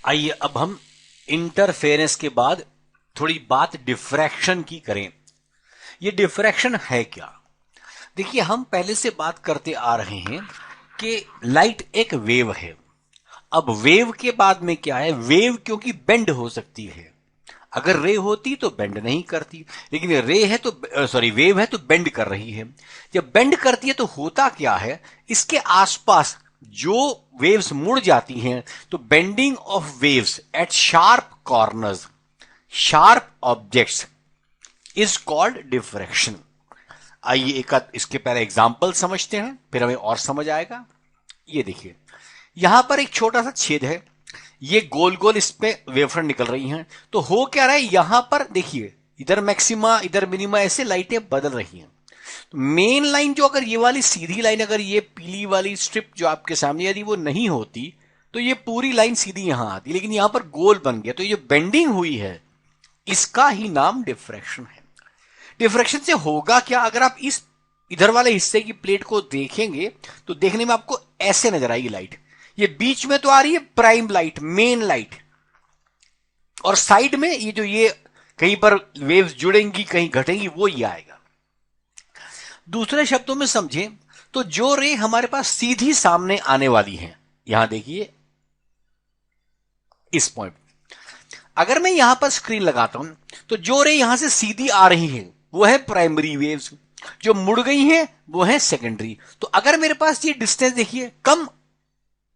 आइए अब हम इंटरफेरेंस के बाद थोड़ी बात डिफ्रैक्शन की करें। ये डिफ्रैक्शन है क्या? देखिए, हम पहले से बात करते आ रहे हैं कि लाइट एक वेव है। अब वेव के बाद में क्या है, वेव क्योंकि बेंड हो सकती है। अगर रे होती तो बेंड नहीं करती, लेकिन रे है तो सॉरी वेव है तो बेंड कर रही है। जब बेंड करती है तो होता क्या है, इसके आसपास जो वेव्स मुड़ जाती हैं, तो bending of waves at sharp corners, sharp objects is called diffraction. आइए एक इसके पहले एग्जाम्पल समझते हैं, फिर हमें और समझ आएगा। ये देखिए, यहां पर एक छोटा सा छेद है, ये गोल गोल इस पे वेवफ्रंट निकल रही हैं। तो हो क्या रहा है, यहां पर देखिए, इधर मैक्सिमा इधर मिनिमा, ऐसे लाइटें बदल रही हैं। तो मेन लाइन जो, अगर ये वाली सीधी लाइन, अगर ये पीली वाली स्ट्रिप जो आपके सामने यदि वो नहीं होती तो ये पूरी लाइन सीधी यहां आती, लेकिन यहां पर गोल बन गया। तो ये बेंडिंग हुई है, इसका ही नाम डिफ्रैक्शन है। डिफ्रैक्शन से होगा क्या, अगर आप इस इधर वाले हिस्से की प्लेट को देखेंगे तो देखने में आपको ऐसे नजर आएगी लाइट। ये बीच में तो आ रही है प्राइम लाइट, मेन लाइट, और साइड में ये जो ये कहीं पर वेव्स जुड़ेंगी कहीं घटेंगी, वो ये आएगा। दूसरे शब्दों में समझें तो जो रे हमारे पास सीधी सामने आने वाली है, यहां देखिए इस पॉइंट, अगर मैं यहां पर स्क्रीन लगाता हूं तो जो रे यहां से सीधी आ रही है वो है प्राइमरी वेव्स, जो मुड़ गई हैं वो है सेकेंडरी। तो अगर मेरे पास ये डिस्टेंस देखिए कम,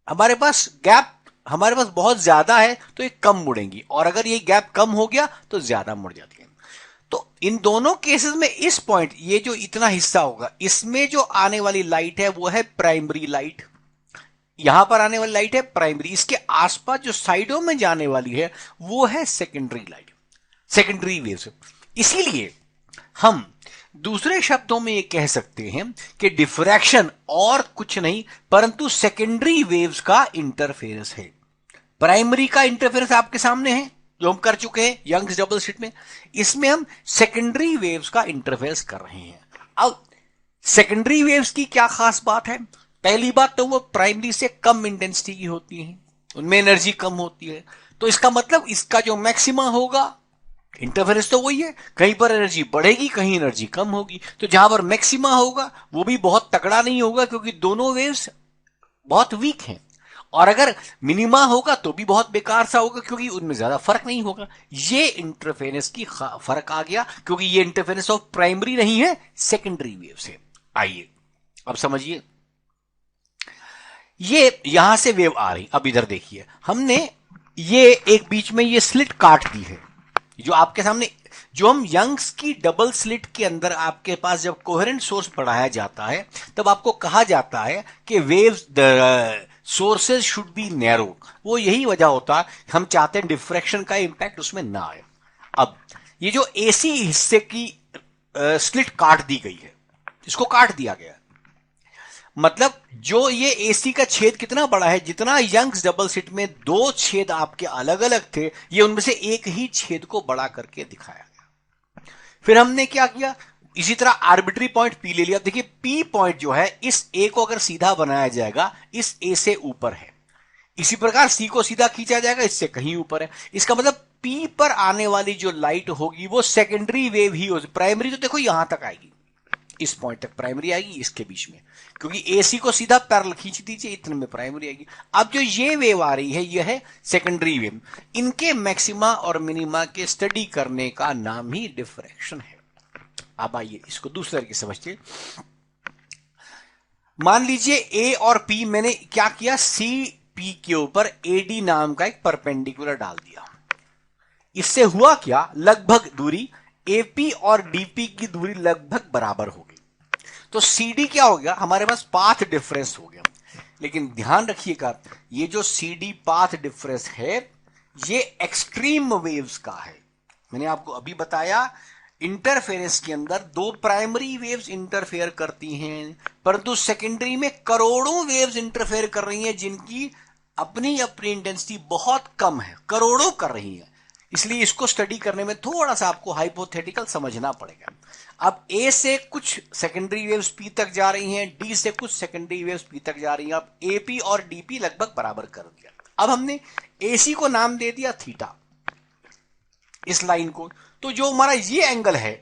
हमारे पास गैप हमारे पास बहुत ज्यादा है तो ये कम मुड़ेंगी, और अगर ये गैप कम हो गया तो ज्यादा मुड़ जाती है। तो इन दोनों केसेस में इस पॉइंट, ये जो इतना हिस्सा होगा, इसमें जो आने वाली लाइट है वो है प्राइमरी लाइट, यहां पर आने वाली लाइट है प्राइमरी, इसके आसपास जो साइडों में जाने वाली है वो है सेकेंडरी लाइट, सेकेंडरी वेव्स। इसीलिए हम दूसरे शब्दों में ये कह सकते हैं कि डिफ्रैक्शन और कुछ नहीं परंतु सेकेंडरी वेव्स का इंटरफेरेंस है। प्राइमरी का इंटरफेरेंस आपके सामने है जो हम कर चुके हैं यंग्स डबल स्लिट में, इसमें हम सेकेंडरी वेव्स का इंटरफेरेंस कर रहे हैं। अब सेकेंडरी वेव्स की क्या खास बात है? पहली बात तो वो प्राइमरी से कम इंटेंसिटी की होती है, उनमें एनर्जी कम होती है। तो इसका मतलब इसका जो मैक्सिमा होगा, इंटरफेरेंस तो वही है, कहीं पर एनर्जी बढ़ेगी कहीं एनर्जी कम होगी। तो जहां पर मैक्सिमा होगा वो भी बहुत तगड़ा नहीं होगा क्योंकि दोनों वेव्स बहुत वीक हैं, और अगर मिनिमा होगा तो भी बहुत बेकार सा होगा क्योंकि उनमें ज्यादा फर्क नहीं होगा। ये इंटरफेरेंस की फर्क आ गया, क्योंकि ये इंटरफेरेंस ऑफ प्राइमरी नहीं है, सेकेंडरी वेव से। आइए अब समझिए, ये यहां से वेव आ रही, अब इधर देखिए, हमने ये एक बीच में ये स्लिट काट दी है, जो आपके सामने, जो हम यंग्स की डबल स्लिट के अंदर आपके पास जब कोहेरेंट सोर्स पढ़ाया जाता है तब आपको कहा जाता है कि waves sources should be narrow. वो यही वजह होता है, हम चाहते हैं डिफ्रैक्शन का इंपैक्ट उसमें ना आए। अब ये जो एसी हिस्से की स्लिट काट दी गई है, इसको काट दिया गया, मतलब जो ये एसी का छेद कितना बड़ा है, जितना यंग्स डबल स्लिट में दो छेद आपके अलग अलग थे, ये उनमें से एक ही छेद को बड़ा करके दिखाया गया। फिर हमने क्या किया, इसी तरह आर्बिट्री पॉइंट पी ले लिया। देखिए पी पॉइंट जो है, इस ए को अगर सीधा बनाया जाएगा इस ए से ऊपर है, इसी प्रकार सी को सीधा खींचा जाएगा इससे कहीं ऊपर है। इसका मतलब पी पर आने वाली जो लाइट होगी वो सेकेंडरी वेव ही होगी। प्राइमरी तो देखो यहां तक आएगी, इस पॉइंट तक प्राइमरी आएगी, इसके बीच में, क्योंकि एसी को सीधा पैरेलल खींच दीजिए, इतने में प्राइमरी आएगी। अब जो ये वेव आ रही है यह है सेकेंडरी वेव। इनके मैक्सिमा और मिनिमा के स्टडी करने का नाम ही डिफ्रैक्शन है। अब आइए इसको दूसरे तरीके से समझिए। मान लीजिए ए और पी, मैंने क्या किया, सी पी के ऊपर एडी नाम का एक परपेंडिकुलर डाल दिया। इससे हुआ क्या, लगभग दूरी एपी और डीपी की दूरी लगभग बराबर हो गई। तो सीडी क्या हो गया, हमारे पास पाथ डिफरेंस हो गया। लेकिन ध्यान रखिएगा, ये जो सीडी पाथ डिफरेंस है ये एक्सट्रीम वेव्स का है। मैंने आपको अभी बताया इंटरफेरेंस के अंदर दो प्राइमरी वेव्स इंटरफेयर करती हैं, परंतु सेकेंडरी में करोड़ों वेव्स इंटरफेयर कर रही हैं जिनकी अपनी अपनी इंटेंसिटी बहुत कम है, करोड़ों कर रही हैं। इसलिए इसको स्टडी करने में थोड़ा सा आपको हाइपोथेटिकल समझना पड़ेगा। अब ए से कुछ सेकेंडरी वेव्स पी तक जा रही हैं, डी से कुछ सेकेंडरी वेव्स पी तक जा रही हैं। अब एपी और डीपी लगभग बराबर कर दिया। अब हमने एसी को नाम दे दिया थीटा, इस लाइन को। तो जो हमारा ये एंगल है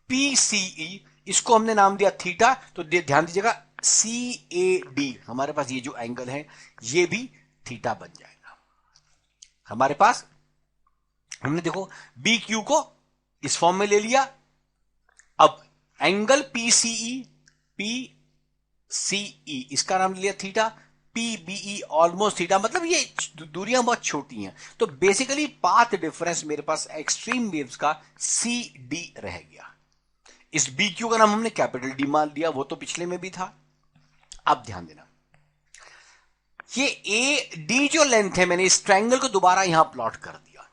पीसीई, इसको हमने नाम दिया थीटा। तो ध्यान दीजिएगा CAD, हमारे पास ये जो एंगल है ये भी थीटा बन जाएगा हमारे पास। हमने देखो BQ को इस फॉर्म में ले लिया। अब एंगल PCE इसका नाम लिया थीटा, PBE ऑलमोस्ट थीटा, मतलब ये दूरियां बहुत छोटी हैं। तो बेसिकली पाथ डिफरेंस मेरे पास एक्सट्रीम वेव्स का CD रह गया। इस BQ का नाम हमने कैपिटल D मान लिया, वो तो पिछले में भी था। अब ध्यान देना, ये AD जो लेंथ है, मैंने इस ट्रायंगल को दोबारा यहां प्लॉट कर दिया।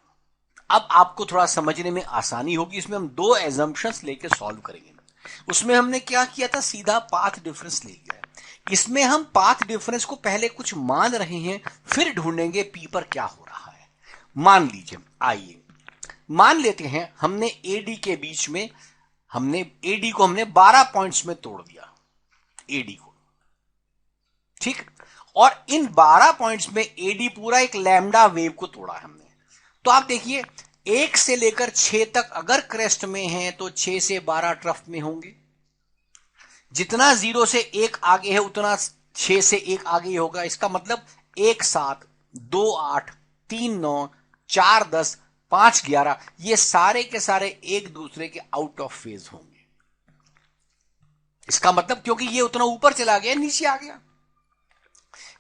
अब आपको थोड़ा समझने में आसानी होगी। इसमें हम दो एजम्पशंस लेके सॉल्व करेंगे। उसमें हमने क्या किया था, सीधा पाथ डिफरेंस ले लिया है। इसमें हम पाथ डिफरेंस को पहले कुछ मान रहे हैं, फिर ढूंढेंगे पी पर क्या हो रहा है। मान लीजिए, आइए मान लेते हैं हमने एडी के बीच में, हमने एडी को हमने 12 पॉइंट्स में तोड़ दिया, एडी को, ठीक। और इन 12 पॉइंट्स में एडी पूरा एक लैम्डा वेव को तोड़ा हमने। तो आप देखिए 1 से लेकर 6 तक अगर क्रेस्ट में है तो 6 से 12 ट्रफ में होंगे। जितना 0 से 1 आगे है उतना 6 से 1 आगे होगा। इसका मतलब 1 7 2 8 3 9 4 10 5 11, ये सारे के सारे एक दूसरे के आउट ऑफ फेज होंगे। इसका मतलब क्योंकि ये उतना ऊपर चला गया, नीचे आ गया।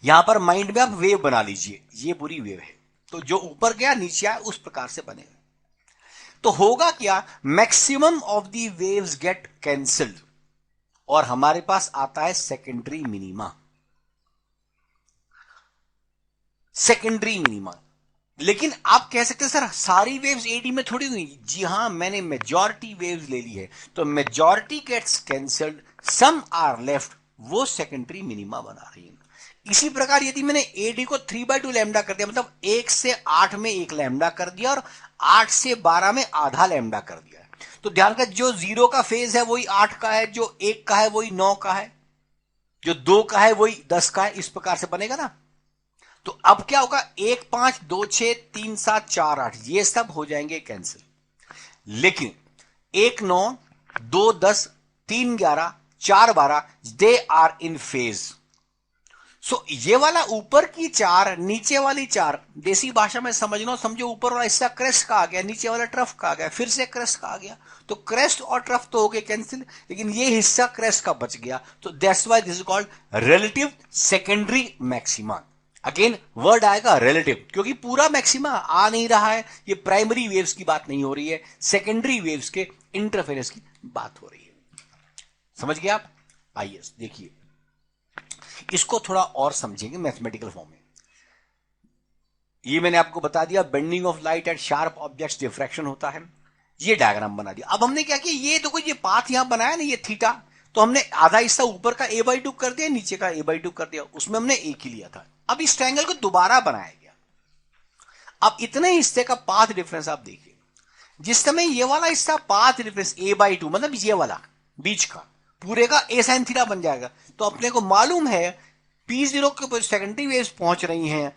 यहां पर माइंड में आप वेव बना लीजिए, ये पूरी वेव है। तो जो ऊपर गया नीचे आया, उस प्रकार से बनेगा। तो होगा क्या, maximum of the waves get cancelled और हमारे पास आता है सेकेंडरी मिनिमा। Secondary minima. लेकिन आप कह सकते हैं सर सारी वेव्स एडी में थोड़ी हुई। जी हां, मैंने मेजॉरिटी वेव्स ले ली है, तो majority gets cancelled, some are left, वो सेकेंडरी मिनिमा बना रही है। इसी प्रकार यदि मैंने एडी को 3/2 लैम्डा कर दिया, मतलब 1 से 8 में 1 लैम्डा कर दिया और 8 से 12 में आधा लैम्डा कर दिया, तो ध्यान कर, जो 0 का फेज है वही 8 का है, जो 1 का है वही 9 का है, जो 2 का है वही 10 का है। इस प्रकार से बनेगा ना। तो अब क्या होगा, 1 5 2 6 3 7 4 8, ये सब हो जाएंगे कैंसिल। लेकिन 1 9 2 10 3 11 4 12 दे आर इन फेज। सो ये वाला ऊपर की 4, नीचे वाली 4, देसी भाषा में समझना, समझो ऊपर वाला हिस्सा क्रेस्ट का आ गया, नीचे वाला ट्रफ का आ गया, फिर से क्रेस्ट का आ गया। तो क्रेस्ट और ट्रफ तो हो गए कैंसिल, लेकिन ये हिस्सा क्रेस्ट का बच गया। तो that's why this is called relative secondary maxima. Again word आएगा रिलेटिव, क्योंकि पूरा मैक्सिमा आ नहीं रहा है। ये प्राइमरी वेव्स की बात नहीं हो रही है, सेकेंडरी वेव्स के इंटरफेरेंस की बात हो रही है। समझ गए आप? आइए देखिए, इसको थोड़ा और समझेंगे मैथमेटिकल फॉर्म में। ये मैंने आपको बता दिया, bending of light at sharp objects diffraction होता है। ये डायग्राम बना दिया। अब हमने क्या किया, ये देखो ये पाथ यहां बनाया ना, ये थीटा, तो हमने आधा हिस्सा ऊपर का a/2 कर दिया, नीचे का a/2 कर दिया, उसमें हमने एक ही लिया था। अब इस ट्रायंगल को दोबारा बनाया गया। अब इतने हिस्से का पाथ डिफरेंस आप देखिए, जिस समय ये वाला हिस्सा पाथ डिफरेंस a/2, मतलब ये वाला बीच का पूरे का a sin थीटा बन जाएगा। तो अपने को मालूम है P0 के ऊपर सेकेंडरी वेव्स पहुंच रही हैं,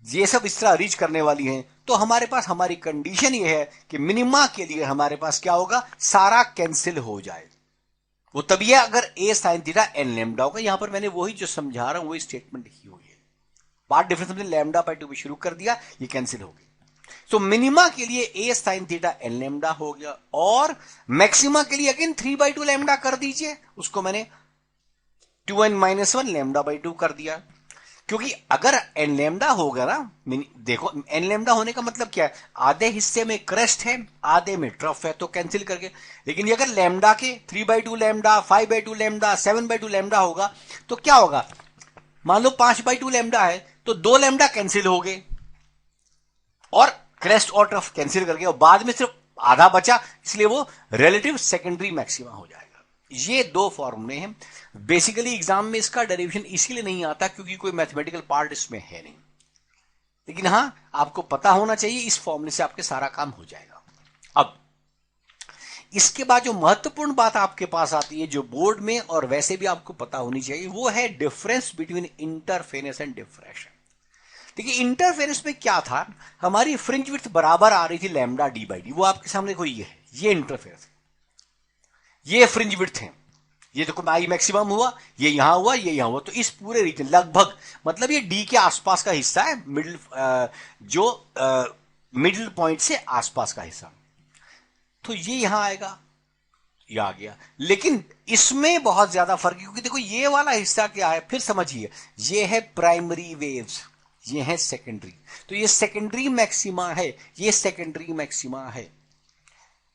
ये सब इस तरह रीच करने वाली हैं। तो हमारे पास हमारी कंडीशन ये है कि मिनिमा के लिए हमारे पास क्या होगा, सारा कैंसिल हो जाए। वो तभी है अगर a sin theta n lambda होगा। यहां पर मैंने वही जो समझा रहा हूं वही स्टेटमेंट लिखी हुई है। पार्ट डिफरेंस हमने लैम्डा/2 भी शुरू कर दिया, ये कैंसिल हो गई। तो मिनिमा के लिए a sin theta n lambda हो गया, और मैक्सिमा के लिए अगेन 3/2 लैम्डा कर दीजिए, उसको मैंने 2n-1 लैम्डा/2 कर दिया। क्योंकि अगर n लैम्डा होगा ना, देखो n लैम्डा होने का मतलब क्या है, आधे हिस्से में क्रेस्ट है, आधे में ट्रफ है, तो कैंसिल करके। लेकिन ये अगर लैम्डा के 3/2 लैम्डा, 5/2 लैम्डा, 7/2 लैम्डा होगा, तो क्या होगा, मान लो 5/2 लैम्डा है, तो 2 लैम्डा कैंसिल हो गए, और क्रेस्ट और ट्रफ कैंसिल करके, और बाद में सिर्फ आधा बचा, इसलिए वो रिलेटिव सेकेंडरी मैक्सिमा हो जाएगा। ये दो फॉर्मूले हैं। बेसिकली एग्जाम में इसका डेरिवेशन इसीलिए नहीं आता क्योंकि कोई मैथमेटिकल पार्ट इसमें है नहीं। लेकिन हाँ आपको पता होना चाहिए, इस फॉर्मूले से आपके सारा काम हो जाएगा। अब इसके बाद जो महत्वपूर्ण बात आपके पास आती है, जो बोर्ड में और वैसे भी आपको पता होनी चाहिए, वो है difference between interference and diffraction. देखिए इंटरफेरेंस में क्या था, हमारी फ्रिंज विड्थ बराबर आ रही थी लैम्डा डी बाई डी, वो आपके सामने कोई ये है, ये इंटरफेरेंस, ये फ्रिंज विड्थ है, ये देखो आई मैक्सिमम हुआ, ये यहां हुआ, ये यहां हुआ, तो इस पूरे रीजन लगभग मतलब ये डी के आसपास का हिस्सा है, मिडिल जो मिडिल पॉइंट से आसपास का हिस्सा, तो ये यहां आएगा, ये आ गया। लेकिन इसमें बहुत ज्यादा फर्क है, क्योंकि देखो ये वाला हिस्सा क्या है, फिर समझिए, ये है प्राइमरी वेव्स, ये है सेकेंडरी, तो ये सेकेंडरी मैक्सिमा है, ये सेकेंडरी मैक्सिमा है,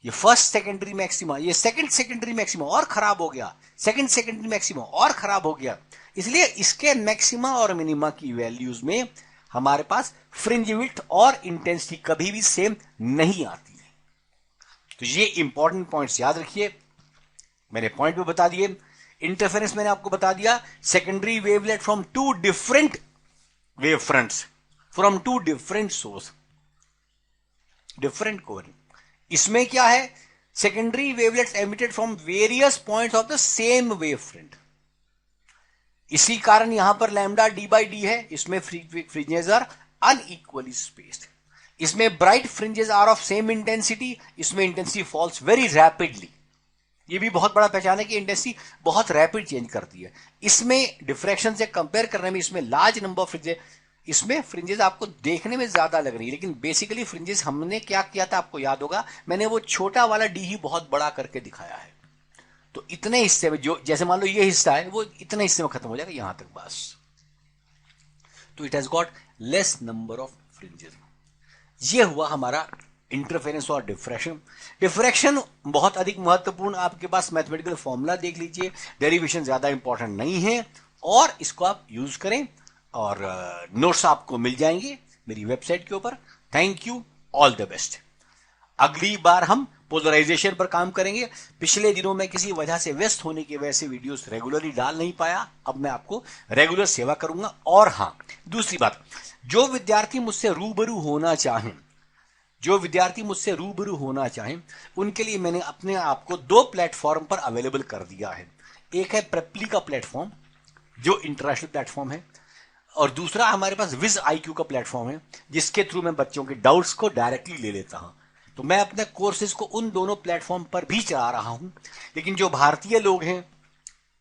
ये फर्स्ट सेकेंडरी मैक्सिमा, ये सेकंड सेकेंडरी मैक्सिमा और खराब हो गया, सेकंड सेकेंडरी मैक्सिमा और खराब हो गया। इसलिए इसके मैक्सिमा और मिनिमा की वैल्यूज में हमारे पास फ्रिंज विड्थ और इंटेंसिटी कभी भी सेम नहीं आती है। तो ये इंपॉर्टेंट पॉइंट्स याद रखिए, मैंने पॉइंट भी बता दिए। इंटरफेरेंस मैंने आपको बता दिया, secondary wavelet from two different wave fronts, from two different source, different coordinate. इसमें क्या है, secondary wavelets emitted from various points of the same wave front, इसी कारण यहां पर लैम्डा डी बाई डी है। इसमें फ्रिंजेस आर अनइक्वली स्पेस्ड, इसमें bright fringes are of same intensity, इसमें इंटेंसिटी फॉल्स वेरी रैपिडली। ये भी बहुत बड़ा पहचान है कि इंटेंसिटी बहुत रैपिड चेंज करती है। इसमें डिफ्रैक्शन से कंपेयर करने में इसमें लार्ज नंबर ऑफ फ्रिंजेस, इसमें फ्रिंजेस आपको देखने में ज्यादा लग रही है, लेकिन बेसिकली फ्रिंजेस हमने क्या किया था आपको याद होगा, मैंने वो छोटा वाला डी ही बहुत बड़ा करके दिखाया है। तो इतने हिस्से में, जो जैसे मान लो ये हिस्सा है, वो इतने हिस्से में खत्म हो जाएगा यहां तक बस, तो it has got less number of fringes. ये हुआ हमारा इंटरफेरेंस और डिफ्रैक्शन। डिफ्रैक्शन बहुत अधिक महत्वपूर्ण, आपके पास मैथमेटिकल फॉर्मूला देख लीजिए, डेरिवेशन ज्यादा इंपॉर्टेंट नहीं है, और इसको आप यूज करें, और नोट्स आपको मिल जाएंगे मेरी वेबसाइट के ऊपर। Thank you, all the best. अगली बार हम पोलराइजेशन पर काम करेंगे। पिछले दिनों में किसी वजह से व्यस्त होने की वजह से वीडियोस रेगुलरली डाल नहीं पाया, अब मैं आपको रेगुलर सेवा करूंगा। और हाँ, दूसरी बात, जो विद्यार्थी मुझसे रूबरू होना चाहें, जो विद्यार्थी मुझसे रूबरू होना चाहें, उनके लिए मैंने अपने आप को 2 प्लेटफॉर्म पर अवेलेबल कर दिया है। एक है प्रेपली का प्लेटफॉर्म, जो इंटरनेशनल प्लेटफॉर्म है, और दूसरा हमारे पास विज IQ का प्लेटफॉर्म है, जिसके थ्रू मैं बच्चों के डाउट्स को डायरेक्टली ले लेता हूं। तो मैं अपने कोर्सेज को उन दोनों प्लेटफॉर्म पर भी चला रहा हूं। लेकिन जो भारतीय लोग हैं,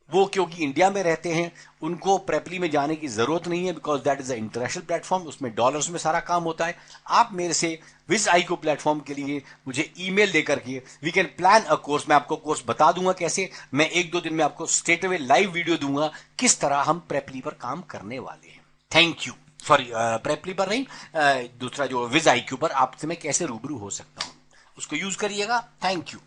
वो क्योंकि इंडिया में रहते हैं, उनको प्रेपली में जाने की जरूरत नहीं है, because that is a international platform, उसमें डॉलर्स में सारा काम होता है। आप मेरे से विज IQ प्लेटफॉर्म के लिए मुझे ईमेल देकर के we can plan a course, मैं आपको कोर्स बता दूंगा कैसे, मैं 1-2 दिन में आपको स्ट्रेट अवे लाइव वीडियो दूंगा किस तरह हम प्रेपली पर काम करने वाले हैं। Thank you. सॉरी, प्रेपली पर नहीं, दूसरा जो विज IQ पर आपसे मैं कैसे रूबरू हो सकता हूं, उसको यूज करिएगा। Thank you.